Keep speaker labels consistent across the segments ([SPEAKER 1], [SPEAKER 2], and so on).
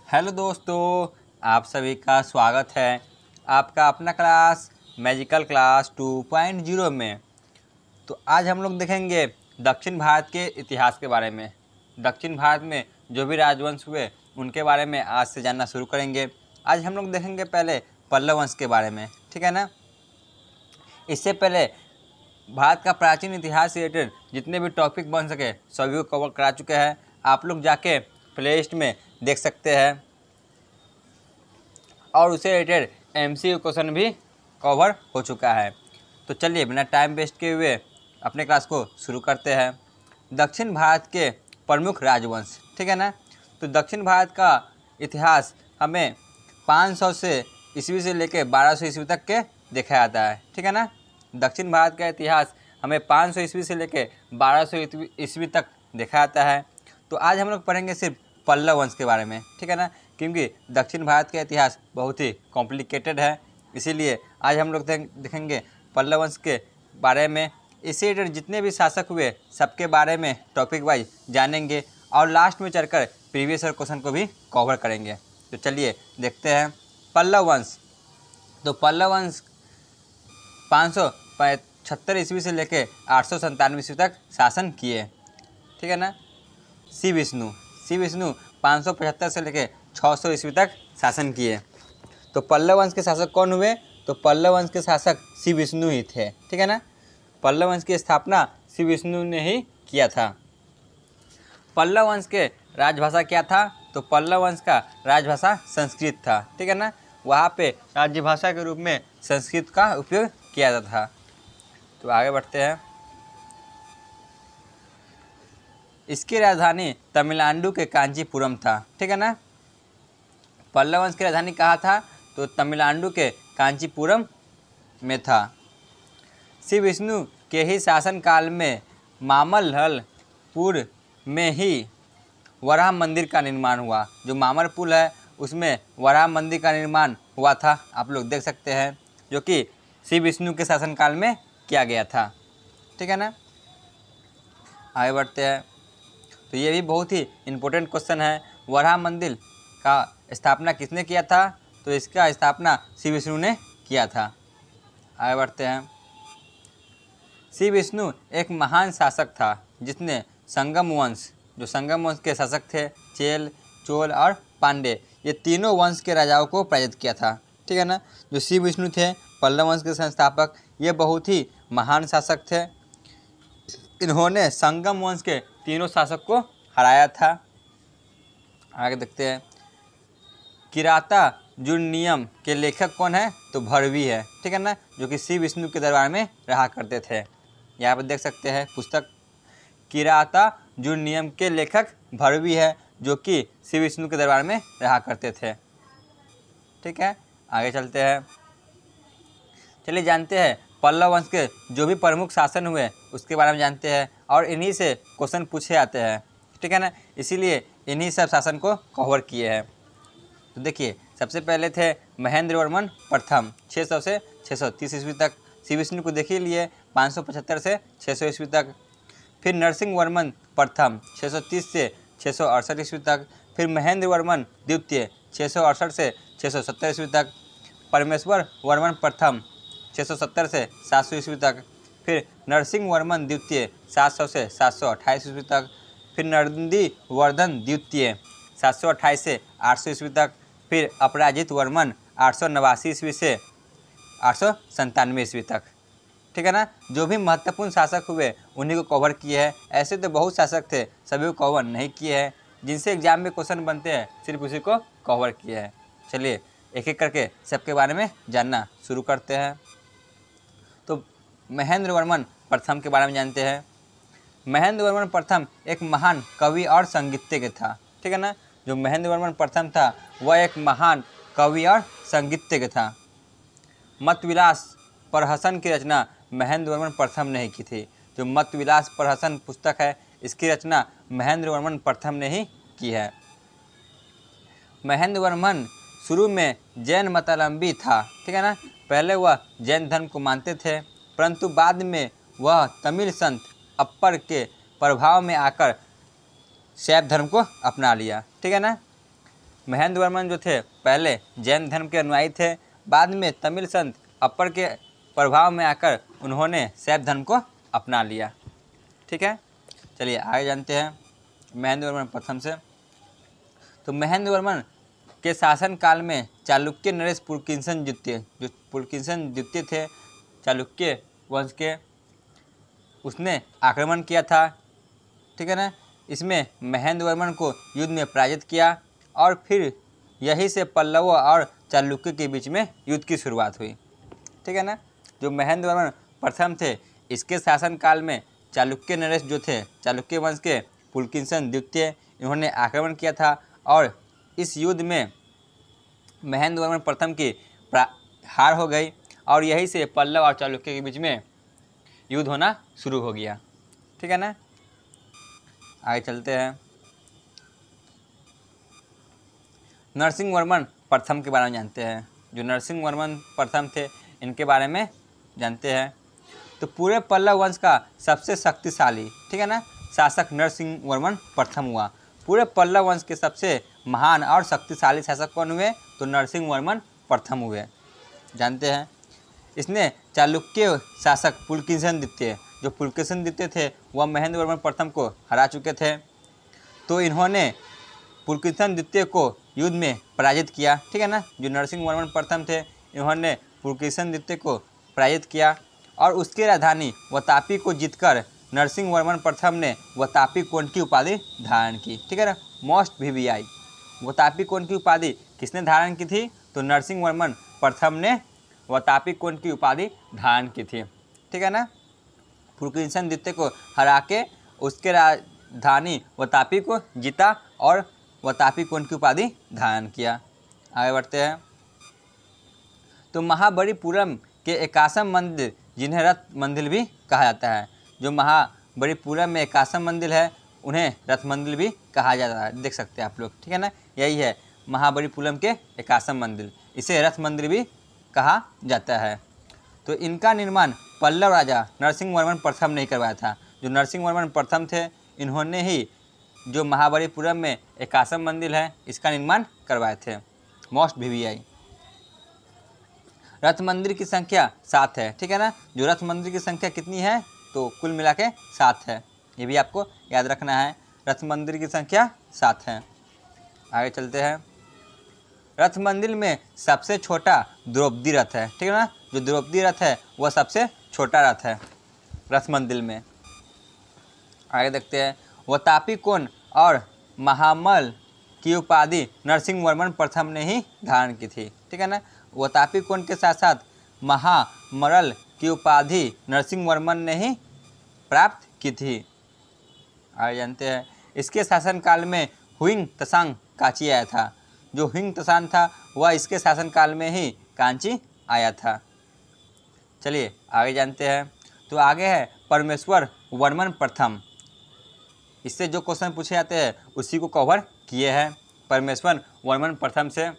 [SPEAKER 1] Hello दोस्तों, आप सभी का स्वागत है आपका अपना क्लास मैजिकल क्लास 2.0 में। तो आज हम लोग देखेंगे दक्षिण भारत के इतिहास के बारे में। दक्षिण भारत में जो भी राजवंश हुए उनके बारे में आज से जानना शुरू करेंगे। आज हम लोग देखेंगे पहले पल्लव वंश के बारे में, ठीक है ना। इससे पहले भारत का प्राचीन इतिहास से रिलेटेड जितने भी टॉपिक बन सके सभी को कवर करा चुके हैं। आप लोग जाके प्लेलिस्ट में देख सकते हैं और उससे रिलेटेड MCQ क्वेश्चन भी कवर हो चुका है। तो चलिए बिना टाइम वेस्ट किए हुए अपने क्लास को शुरू करते हैं। दक्षिण भारत के प्रमुख राजवंश, ठीक है ना। तो दक्षिण भारत का इतिहास हमें 500 से ईस्वी से लेकर 1200 ईस्वी तक के देखा जाता है, ठीक है ना। दक्षिण भारत का इतिहास हमें 500 ईस्वी से लेकर 1200 ईस्वी तक देखा जाता है। तो आज हम लोग पढ़ेंगे सिर्फ पल्लव वंश के बारे में, ठीक है ना, क्योंकि दक्षिण भारत का इतिहास बहुत ही कॉम्प्लिकेटेड है। इसीलिए आज हम लोग देखेंगे पल्लव वंश के बारे में। इसी रिलेटेड जितने भी शासक हुए सबके बारे में टॉपिक वाइज जानेंगे और लास्ट में चलकर प्रीवियस ईयर क्वेश्चन को भी कवर करेंगे। तो चलिए देखते हैं पल्लव वंश। तो पल्लव वंश 575 ईस्वी से लेकर 897 ईस्वी तक शासन किए, ठीक है ना। सी विष्णु 575 से लेकर 600 ईस्वी तक शासन किए। तो पल्लव वंश के शासक कौन हुए? तो पल्लव वंश के शासक सी विष्णु ही थे, ठीक है ना। पल्लव वंश की स्थापना सी विष्णु ने ही किया था। पल्लव वंश के राजभाषा क्या था? तो पल्लव वंश का राजभाषा संस्कृत था, ठीक है ना। वहाँ पे राज्यभाषा के रूप में संस्कृत का उपयोग किया जाता था। तो आगे बढ़ते हैं। इसकी राजधानी तमिलनाडु के कांचीपुरम था, ठीक है ना। पल्लव वंश की राजधानी कहाँ था? तो तमिलनाडु के कांचीपुरम में था। श्री विष्णु के ही शासनकाल में मामल्लपुर में ही वराह मंदिर का निर्माण हुआ। जो मामल्लपुर है उसमें वराह मंदिर का निर्माण हुआ था, आप लोग देख सकते हैं, जो कि श्री विष्णु के शासनकाल में किया गया था, ठीक है ना। आगे बढ़ते हैं। तो ये भी बहुत ही इम्पोर्टेंट क्वेश्चन है। वराह मंदिर का स्थापना किसने किया था? तो इसका स्थापना श्री विष्णु ने किया था। आगे बढ़ते हैं। श्री विष्णु एक महान शासक था जिसने संगम वंश, जो संगम वंश के शासक थे, चेल, चोल और पांडे, ये तीनों वंश के राजाओं को पराजित किया था, ठीक है ना। जो श्री विष्णु थे पल्लव वंश के संस्थापक, ये बहुत ही महान शासक थे। इन्होंने संगम वंश के तीनों शासक को हराया था। आगे देखते हैं। किरातार्जुनीयम के लेखक कौन है? तो भरवी है, ठीक है ना, जो कि श्री विष्णु के दरबार में रहा करते थे। यहाँ पर देख सकते हैं पुस्तक। किरातार्जुनीयम के लेखक भरवी है, जो कि श्री विष्णु के दरबार में रहा करते थे, ठीक है। आगे चलते हैं। चलिए जानते हैं पल्लव वंश के जो भी प्रमुख शासन हुए उसके बारे में जानते हैं, और इन्हीं से क्वेश्चन पूछे जाते हैं, ठीक है ना। इसीलिए इन्हीं सब शासन को कवर किए हैं। तो देखिए सबसे पहले थे महेंद्र वर्मन प्रथम 600 से 630 ईस्वी तक। श्री विष्णु को देखिए लिए 575 से 600 ईस्वी तक। फिर नरसिंह वर्मन प्रथम 630 से 668 ईस्वी तक। फिर महेंद्र वर्मन द्वितीय 668 से 670 ईस्वी तक। परमेश्वर वर्मन प्रथम 670 से 700 ईस्वी तक। फिर नरसिंह वर्मन द्वितीय 700 से 728 ईस्वी तक। फिर नंदी वर्धन द्वितीय 728 से 800 ईस्वी तक। फिर अपराजित वर्मन 889 ईस्वी से 897 ईस्वी तक, ठीक है ना। जो भी महत्वपूर्ण शासक हुए उन्हीं को कवर किए हैं। ऐसे तो बहुत शासक थे, सभी को कवर नहीं किए हैं। जिनसे एग्जाम में क्वेश्चन बनते हैं सिर्फ उसी को कवर किए हैं। चलिए एक एक करके सबके बारे में जानना शुरू करते हैं। तो महेंद्र वर्मन प्रथम के बारे में जानते हैं। महेंद्र वर्मन प्रथम एक महान कवि और संगीतज्ञ था, ठीक है ना। जो महेंद्र वर्मन प्रथम था वह एक महान कवि और संगीतज्ञ था। मतविलास प्रहसन की रचना महेंद्र वर्मन प्रथम ने ही की थी। जो मतविलास प्रहसन पुस्तक है इसकी रचना महेंद्र वर्मन प्रथम ने ही की है। महेंद्र वर्मन शुरू में जैन मतावलंबी था, ठीक है ना। पहले वह जैन धर्म को मानते थे, परंतु बाद में वह तमिल संत अप्पर के प्रभाव में आकर शैव धर्म को अपना लिया, ठीक है ना। महेंद्र वर्मन जो थे पहले जैन धर्म के अनुयायी थे, बाद में तमिल संत अपर के प्रभाव में आकर उन्होंने शैव धर्म को अपना लिया। ठीक है, चलिए आगे जानते हैं महेंद्र वर्मन प्रथम से। तो महेंद्र वर्मन के शासनकाल में चालुक्य नरेश पुलकिंसन द्वितीय, जो पुलकिंसन द्वितीय थे चालुक्य वंश के, उसने आक्रमण किया था। ठीक है ना, इसमें महेंद्र वर्मन को युद्ध में पराजित किया और फिर यहीं से पल्लवों और चालुक्य के बीच में युद्ध की शुरुआत हुई। ठीक है ना, जो महेंद्र वर्मन प्रथम थे इसके शासनकाल में चालुक्य नरेश जो थे चालुक्य वंश के पुलकिंसन द्वितीय, इन्होंने आक्रमण किया था और इस युद्ध में महेंद्र वर्मन प्रथम की हार हो गई और यहीं से पल्लव और चालुक्य के बीच में युद्ध होना शुरू हो गया। ठीक है ना, आगे चलते हैं। नरसिंह वर्मन प्रथम के बारे में जानते हैं। जो नरसिंह वर्मन प्रथम थे इनके बारे में जानते हैं। तो पूरे पल्लव वंश का सबसे शक्तिशाली, ठीक है ना, शासक नरसिंह वर्मन प्रथम हुआ। पूरे पल्लव वंश के सबसे महान और शक्तिशाली शासक कौन हुए? तो नरसिंह वर्मन प्रथम हुए। जानते हैं, इसने चालुक्य शासक पुलकिंसन द्वितीय, जो पुलकिंसन द्वितीय थे वह महेंद्र वर्मन प्रथम को हरा चुके थे, तो इन्होंने पुलकिंसन द्वितीय को युद्ध में पराजित किया। ठीक है ना, जो नरसिंह वर्मन प्रथम थे इन्होंने पुलकिंसन द्वितीय को पराजित किया और उसकी राजधानी वतापी को जीतकर नरसिंह वर्मन प्रथम ने वतापी कोण की उपाधि धारण की। ठीक है ना, मोस्ट VVI वतापी कोण की उपाधि किसने धारण की थी? तो नरसिंह वर्मन प्रथम ने वतापी कोण की उपाधि धारण की थी। ठीक है ना, पुलकिंसन द्वितीय को हरा के उसके राजधानी वतापी को जीता और वतापी कोण की उपाधि धारण किया। आगे बढ़ते हैं। तो महाबलीपुरम के एकाशम मंदिर, जिन्हें रथ मंदिर भी कहा जाता है, जो महाबलीपुरम में एकाशम मंदिर है उन्हें रथ मंदिर भी कहा जाता है। देख सकते हैं आप लोग। ठीक है ना, यही है महाबलीपुरम के एकाशम मंदिर, इसे रथ मंदिर भी कहा जाता है। तो इनका निर्माण पल्लव राजा नरसिंह वर्मन प्रथम ने करवाया था। जो नरसिंह वर्मन प्रथम थे इन्होंने ही जो महाबलीपुरम में एकाशम मंदिर है इसका निर्माण करवाए थे। मोस्ट VVI रथ मंदिर की संख्या 7 है। ठीक है ना, जो रथ मंदिर की संख्या कितनी है? तो कुल मिला के 7 है, ये भी आपको याद रखना है। रथ मंदिर की संख्या 7 है। आगे चलते हैं। रथ मंदिर में सबसे छोटा द्रौपदी रथ है। ठीक है ना, जो द्रौपदी रथ है वह सबसे छोटा रथ है रथ मंदिर में। आगे देखते हैं। वतापी कोण और महामल की उपाधि नरसिंह वर्मन प्रथम ने ही धारण की थी। ठीक है ना, वतापी कोण के साथ साथ महामरल की उपाधि नरसिंह वर्मन ने ही प्राप्त की थी। आगे जानते हैं। इसके शासनकाल में हुइंग त्सांग कांची आया था। जो हुइंग त्सांग था वह इसके शासनकाल में ही कांची आया था। चलिए आगे जानते हैं। तो आगे है परमेश्वर वर्मन प्रथम। इससे जो क्वेश्चन पूछे जाते हैं उसी को कवर किए हैं परमेश्वर वर्मन प्रथम से।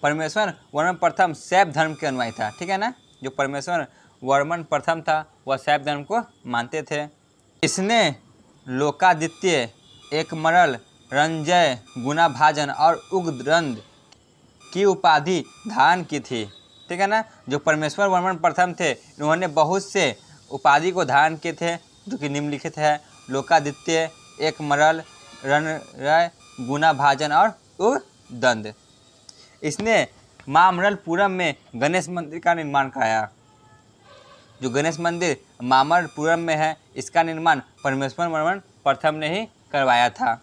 [SPEAKER 1] परमेश्वर वर्मन प्रथम शैव धर्म के अनुयायी था। ठीक है ना, जो परमेश्वर वर्मन प्रथम था वह शैव धर्म को मानते थे। इसने लोकादित्य, एकमरल, रंजय, गुणाभाजन और उग्रंद की उपाधि धारण की थी। ठीक है ना, जो परमेश्वर वर्मन प्रथम थे इन्होंने बहुत से उपाधि को धारण किए थे जो कि निम्नलिखित है। लोकादित्य, एकमरल, रणरय, गुणाभाजन और उग्रदंड। इसने मामल्लपुरम में गणेश मंदिर का निर्माण कराया। जो गणेश मंदिर मामल्लपुरम में है इसका निर्माण परमेश्वर वर्मन प्रथम ने ही करवाया था।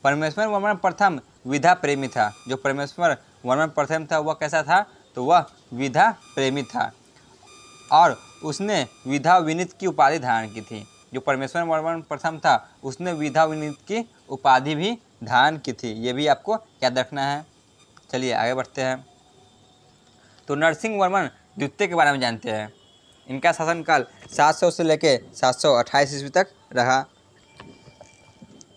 [SPEAKER 1] परमेश्वर वर्मन प्रथम विधा प्रेमी था। जो परमेश्वर वर्मन प्रथम था वह कैसा था? तो वह विधा प्रेमी था और उसने विधा विनीत की उपाधि धारण की थी। जो परमेश्वर वर्मन प्रथम था उसने विधा विनीत की उपाधि भी धारण की थी, ये भी आपको याद रखना है। चलिए आगे बढ़ते हैं। तो नरसिंह वर्मन द्वितीय के बारे में जानते हैं। इनका शासनकाल 700 से लेकर 728 ईस्वी तक रहा।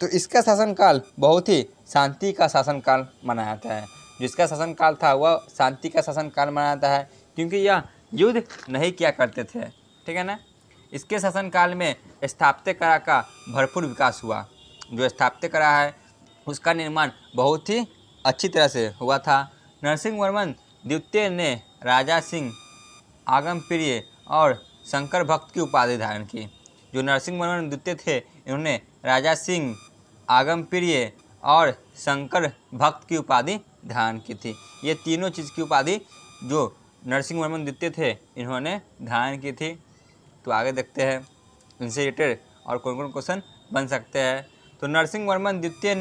[SPEAKER 1] तो इसका शासनकाल बहुत ही शांति का शासनकाल माना जाता है। जिसका शासनकाल था वह शांति का शासनकाल माना जाता है क्योंकि यह युद्ध नहीं किया करते थे। ठीक है ना, इसके शासनकाल में स्थापत्य कला का भरपूर विकास हुआ। जो स्थापत्य कला है उसका निर्माण बहुत ही अच्छी तरह से हुआ था। नरसिंह वर्मन द्वितीय ने राजा सिंह आगमप्रिय और शंकर भक्त की उपाधि धारण की। जो नरसिंह वर्मन द्वितीय थे, इन्होंने राजा सिंह आगमप्रिय और शंकर भक्त की उपाधि धारण की थी। ये तीनों चीज़ की उपाधि जो नरसिंह वर्मन द्वितीय थे, इन्होंने धारण की थी। तो आगे देखते हैं इनसे रिलेटेड और कौन कौन क्वेश्चन बन सकते हैं। तो नरसिंह वर्मन द्वितीय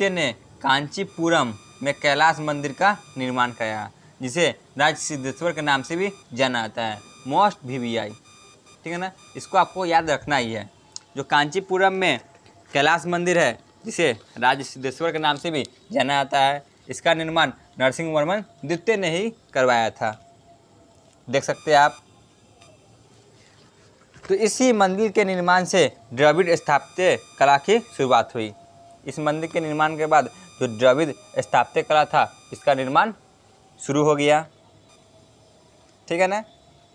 [SPEAKER 1] ने कांचीपुरम में कैलाश मंदिर का निर्माण कराया, जिसे राज सिद्धेश्वर के नाम से भी जाना जाता है, मोस्ट VVI। ठीक है ना, इसको आपको याद रखना ही है। जो कांचीपुरम में कैलाश मंदिर है, जिसे राज सिद्धेश्वर के नाम से भी जाना जाता है, इसका निर्माण नरसिंह वर्मन द्वितीय ने ही करवाया था। देख सकते हैं आप। तो इसी मंदिर के निर्माण से द्रविड़ स्थापत्य कला की शुरुआत हुई। इस मंदिर के निर्माण के बाद जो द्रविड़ स्थापत्य कला था, इसका निर्माण शुरू हो गया। ठीक है ना,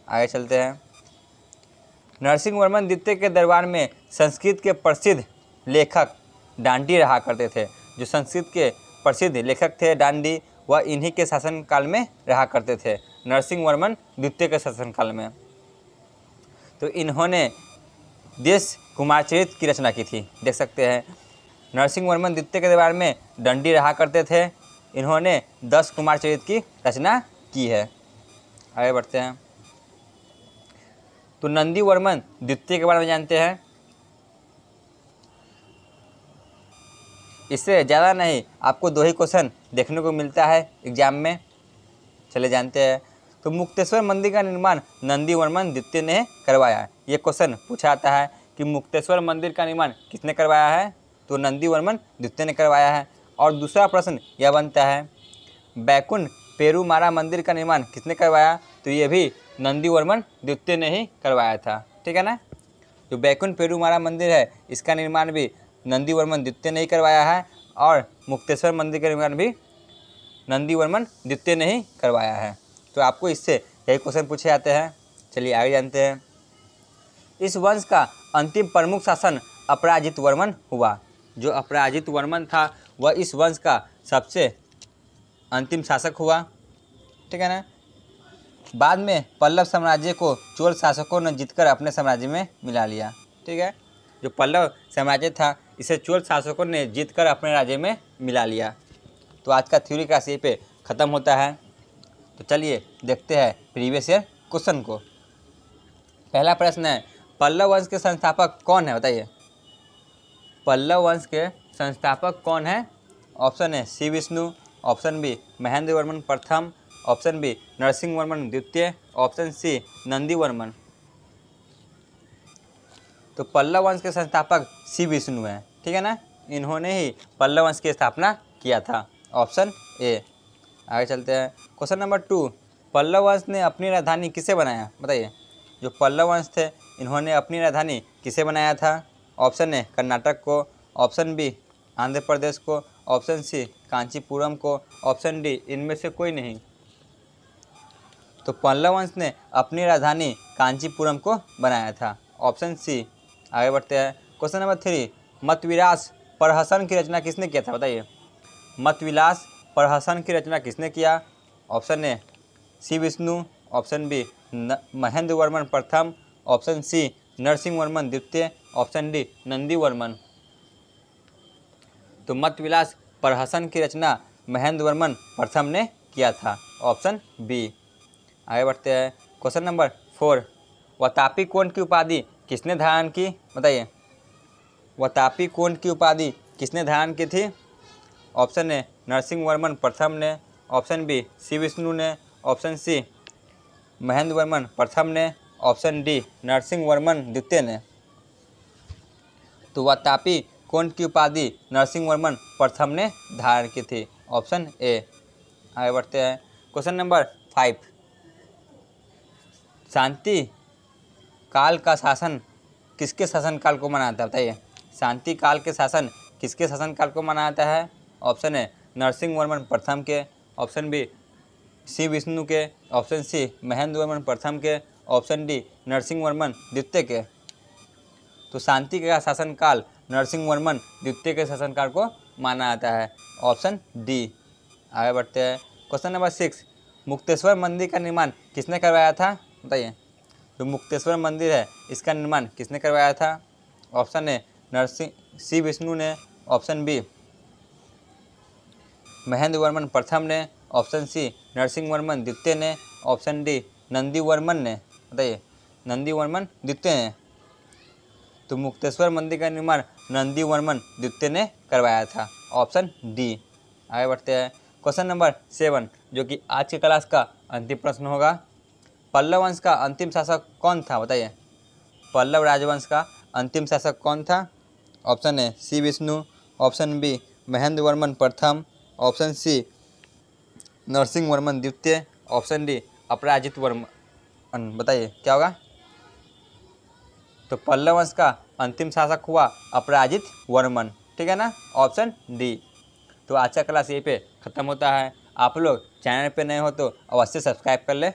[SPEAKER 1] आगे चलते हैं। नरसिंह वर्मन द्वितीय के दरबार में संस्कृत के प्रसिद्ध लेखक डांडी रहा करते थे। जो संस्कृत के प्रसिद्ध लेखक थे डांडी, वह इन्हीं के शासनकाल में रहा करते थे, नरसिंह वर्मन द्वितीय के शासनकाल में। तो इन्होंने देश कुमारचरित की रचना की थी। देख सकते हैं, नरसिंह वर्मन द्वितीय के दरबार में दंडी रहा करते थे, इन्होंने 10 कुमारचरित की रचना की है। आगे बढ़ते हैं। तो नंदी वर्मन द्वितीय के बारे में जानते हैं। इससे ज़्यादा नहीं, आपको 2 ही क्वेश्चन देखने को मिलता है एग्जाम में। चले जानते हैं। तो मुक्तेश्वर मंदिर का निर्माण नंदी वर्मन द्वितीय ने करवाया। ये क्वेश्चन पूछा जाता है कि मुक्तेश्वर मंदिर का निर्माण किसने करवाया है, तो नंदी वर्मन द्वितीय ने करवाया है। और दूसरा प्रश्न यह बनता है, बैकुंठ पेरुमारा मंदिर का निर्माण किसने करवाया, तो ये भी नंदी वर्मन द्वितीय ने ही करवाया था। ठीक है ना। जो बैकुंठ पेरुमारा मंदिर है, इसका निर्माण भी नंदी वर्मन द्वितीय ने ही करवाया है, और मुक्तेश्वर मंदिर का निर्माण भी नंदी वर्मन द्वितीय ने ही करवाया है। तो आपको इससे यही क्वेश्चन पूछे जाते हैं। चलिए आगे जानते हैं। इस वंश का अंतिम प्रमुख शासन अपराजित वर्मन हुआ। जो अपराजित वर्मन था, वह इस वंश का सबसे अंतिम शासक हुआ। ठीक है ना। बाद में पल्लव साम्राज्य को चोल शासकों ने जीतकर अपने साम्राज्य में मिला लिया। ठीक है, जो पल्लव साम्राज्य था, इसे चोल शासकों ने जीतकर अपने राज्य में मिला लिया। तो आज का थ्योरी क्लास यहीं पे ख़त्म होता है। तो चलिए देखते हैं प्रीवियस ईयर क्वेश्चन को। पहला प्रश्न है, पल्लव वंश के संस्थापक कौन है, बताइए। पल्लव वंश के संस्थापक कौन है? Option A Shri Vishnu, option B Mahendravarman प्रथम, ऑप्शन बी नरसिंह वर्मन द्वितीय, ऑप्शन सी नंदी वर्मन। तो पल्लव वंश के संस्थापक श्री विष्णु हैं। ठीक है ना, इन्होंने ही पल्लव वंश की स्थापना किया था, ऑप्शन ए। आगे चलते हैं। क्वेश्चन नंबर 2, पल्लव वंश ने अपनी राजधानी किसे बनाया, बताइए। जो पल्लव वंश थे, इन्होंने अपनी राजधानी किसे बनाया था? ऑप्शन ए कर्नाटक को, ऑप्शन बी आंध्र प्रदेश को, ऑप्शन सी कांचीपुरम को, ऑप्शन डी इनमें से कोई नहीं। तो पल्लव वंश ने अपनी राजधानी कांचीपुरम को बनाया था, ऑप्शन सी। आगे बढ़ते हैं। क्वेश्चन नंबर 3, मतविलास प्रहसन की रचना किसने किया था, बताइए। मतविलास प्रहसन की रचना किसने किया? Option A Shri Vishnu, option B Mahendravarman प्रथम, ऑप्शन सी नरसिंह वर्मन द्वितीय, ऑप्शन डी नंदी वर्मन। तो मतविलास प्रहसन की रचना महेंद्र वर्मन प्रथम ने किया था, ऑप्शन बी। आगे बढ़ते हैं। क्वेश्चन नंबर 4, वतापी कोंड की उपाधि किसने धारण की, बताइए। वतापी कोंड की उपाधि किसने धारण की थी? ऑप्शन ए नरसिंह वर्मन प्रथम ने, ऑप्शन बी श्री विष्णु ने, ऑप्शन सी महेंद्र वर्मन प्रथम ने, ऑप्शन डी नरसिंह वर्मन द्वितीय ने। तो वतापी कोंड की उपाधि नरसिंह वर्मन प्रथम ने धारण की थी, ऑप्शन ए। आगे बढ़ते हैं। क्वेश्चन नंबर 5, शांति काल का शासन किसके शासनकाल को माना जाता है, बताइए। शांति काल के शासन किसके शासनकाल को माना जाता है? ऑप्शन ए नरसिंह वर्मन प्रथम के, ऑप्शन बी श्री विष्णु के, ऑप्शन सी महेंद्र वर्मन प्रथम के, ऑप्शन डी नरसिंह वर्मन द्वितीय के। तो शांति का शासनकाल नरसिंहवर्मन द्वितीय के शासनकाल को माना जाता है। Option D. आगे बढ़ते हैं। क्वेश्चन नंबर 6, मुक्तेश्वर मंदिर का निर्माण किसने करवाया था? बताइए। जो मुक्तेश्वर मंदिर है इसका निर्माण किसने करवाया था? ऑप्शन ए नरसिंह सी विष्णु ने, ऑप्शन बी महेंद्र वर्मन प्रथम ने, ऑप्शन सी नरसिंह वर्मन द्वितीय ने, ऑप्शन डी नंदी वर्मन ने। बताइए। नंदी वर्मन द्वितीय ने। तो मुक्तेश्वर मंदिर का निर्माण नंदी वर्मन द्वितीय ने करवाया था। Option D. आगे बढ़ते हैं। क्वेश्चन नंबर 7 जो कि आज की क्लास का अंतिम प्रश्न होगा। पल्लव वंश का अंतिम शासक कौन था? बताइए। पल्लव राजवंश का अंतिम शासक कौन था? ऑप्शन ए सी Vishnu, option B Mahendravarman प्रथम, ऑप्शन सी नरसिंह वर्मन द्वितीय, ऑप्शन डी अपराजित वर्मन। बताइए क्या होगा? तो पल्लव वंश का अंतिम शासक हुआ अपराजित वर्मन। ठीक है ना, ऑप्शन डी। तो आज का क्लास यहीं पे ख़त्म होता है। आप लोग चैनल पे नए हो तो अवश्य सब्सक्राइब कर ले।